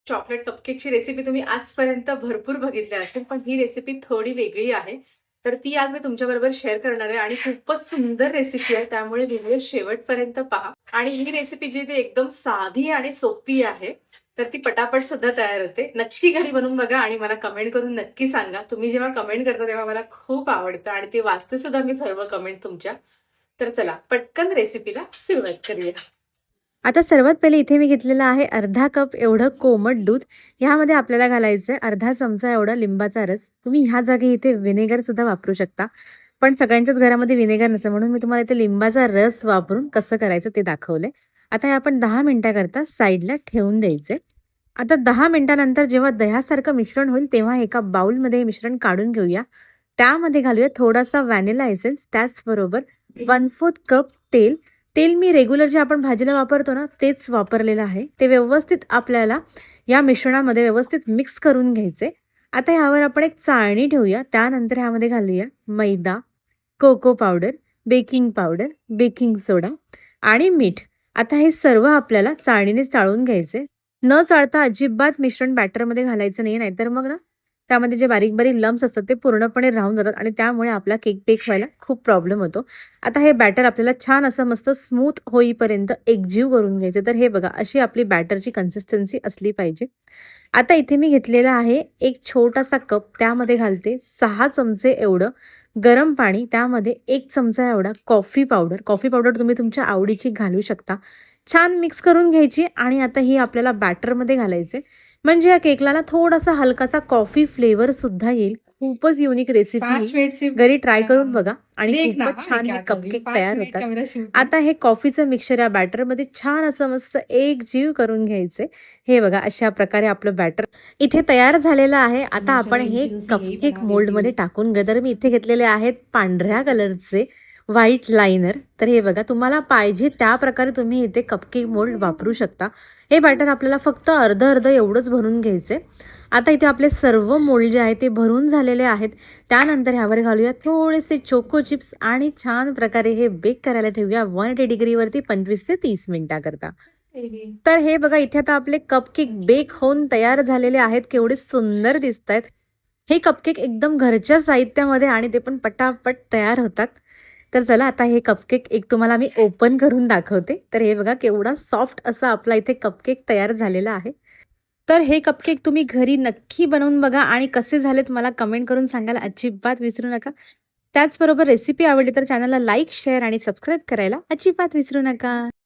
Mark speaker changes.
Speaker 1: Chocolate कपकेकची recipe तुम्ही आजपर्यंत भरपूर बघितल्या असतील, पण ही रेसिपी थोडी वेगळी आहे. तर ती आज मी तुमच्याबरोबर शेअर करणार आहे आणि खूपच सुंदर रेसिपी आहे, त्यामुळे व्हिडिओ शेवटपर्यंत पहा. आणि ही रेसिपी जी ती एकदम साधी आणि सोपी आहे, तर ती पटापट सुद्धा तयार होते. नक्की घरी बनवून बघा आणि मला कमेंट करून नक्की सांगा. तुम्ही जेव्हा कमेंट करता तेव्हा मला खूप आवडतं आणि ते वाचते सुद्धा मी सर्व कमेंट तुमच्या. तर चला पटकन रेसिपीला सुरुवात करूया.
Speaker 2: आता सर्वात पहिले इथे मी घेतलेलं आहे अर्धा कप एवढं कोमट दूध. ह्यामध्ये आपल्याला घालायचं आहे अर्धा चमचा एवढा लिंबाचा रस. तुम्ही ह्या जागी इथे व्हिनेगर सुद्धा वापरू शकता, पण सगळ्यांच्याच घरामध्ये व्हिनेगर नसतं म्हणून मी तुम्हाला इथे लिंबाचा रस वापरून कसं करायचं ते दाखवलंय. आता हे आपण 10 मिनिटाकरता साईडला ठेवून द्यायचे. आता 10 मिनिटानंतर जेव्हा दह्यासारखं मिश्रण होईल तेव्हा एका बाउलमध्ये हे मिश्रण काढून घेऊया. त्यामध्ये घालूया थोडासा व्हॅनिला एसेन्स, त्याचबरोबर 1/4 कप तेल. तेल मी रेग्युलर जे आपण भाजीला वापरतो ना तेच वापरलेलं आहे. ते व्यवस्थित आपल्याला या मिश्रणामध्ये व्यवस्थित मिक्स करून घ्यायचे. आता ह्यावर आपण एक चाळणी ठेवूया. त्यानंतर ह्यामध्ये घालूया मैदा, cocoa powder, baking powder, baking soda आणि मीठ. आता हे सर्व आपल्याला चाळणीने चाळून घ्यायचे. न चाळता अजिबात मिश्रण बॅटरमध्ये घालायचं नाही, नाहीतर मग ना त्यामध्ये जे बारीक बारीक लम्स असतात ते पूर्णपणे राहून जातात आणि त्यामुळे आपला केक बेक व्हायला खूप प्रॉब्लेम होतो. आता हे बॅटर आपल्याला छान असं मस्त स्मूथ होईपर्यंत एकजीव करून घ्यायचे. तर हे बघा अशी आपली बॅटरची कन्सिस्टन्सी असली पाहिजे. आता इथे मी घेतलेला आहे एक छोटासा कप, त्यामध्ये घालते 6 चमचे एवढं गरम पाणी. त्यामध्ये 1 चमचा एवढा कॉफी पावडर. कॉफी पावडर तुम्ही तुमच्या आवडीची घालू शकता. छान मिक्स करून घ्यायची आणि आता ही आपल्याला बॅटरमध्ये घालायचे. म्हणजे या केकला ना थोडासा हलकासा कॉफी फ्लेवर सुद्धा येईल. खूपच युनिक रेसिपी, घरी ट्राय करून बघा आणि खूपच छान हे कपकेक तयार होतात. आता हे कॉफीचं मिक्सचर या बॅटरमध्ये छान असं मस्त एकजीव करून घ्यायचे. हे बघा अशा प्रकारे आपलं बॅटर इथे तयार झालेलं आहे. आता आपण हे कपकेक मोल्डमध्ये टाकून घेऊ. तर मी इथे घेतलेले आहेत पांढऱ्या कलरचे व्हाईट लायनर. तर हे बघा तुम्हाला पाहिजे त्या प्रकारे तुम्ही इथे कपकेक मोल्ड वापरू शकता. हे बॅटर आपल्याला फक्त अर्ध अर्ध एवढंच भरून घ्यायचे. आता इथे आपले सर्व मोल्ड जे आहे ते भरून झालेले आहेत. त्यानंतर ह्यावर घालूया थोडेसे चोको चिप्स आणि छान प्रकारे हे बेक करायला ठेवूया 180 डिग्रीवरती 25 ते 30 मिनिटाकरता. तर हे बघा इथे आता आपले कपकेक बेक होऊन तयार झालेले आहेत. केवढे सुंदर दिसत आहेत. हे कपकेक एकदम घरच्या साहित्यामध्ये आणि ते पण पटापट तयार होतात. तर चला आता हे कपकेक एक तुम्हाला मी ओपन करून दाखवते. तर हे बघा केवढा सॉफ्ट असा आपला इथे कपकेक तयार झालेला आहे. तर हे कपकेक तुम्ही घरी नक्की बनवून बघा आणि कसे झालेत मला कमेंट करून सांगायला अजिबात विसरू नका. त्याचबरोबर रेसिपी आवडली तर चॅनलला लाईक, शेअर आणि सबस्क्राईब करायला अजिबात विसरू नका.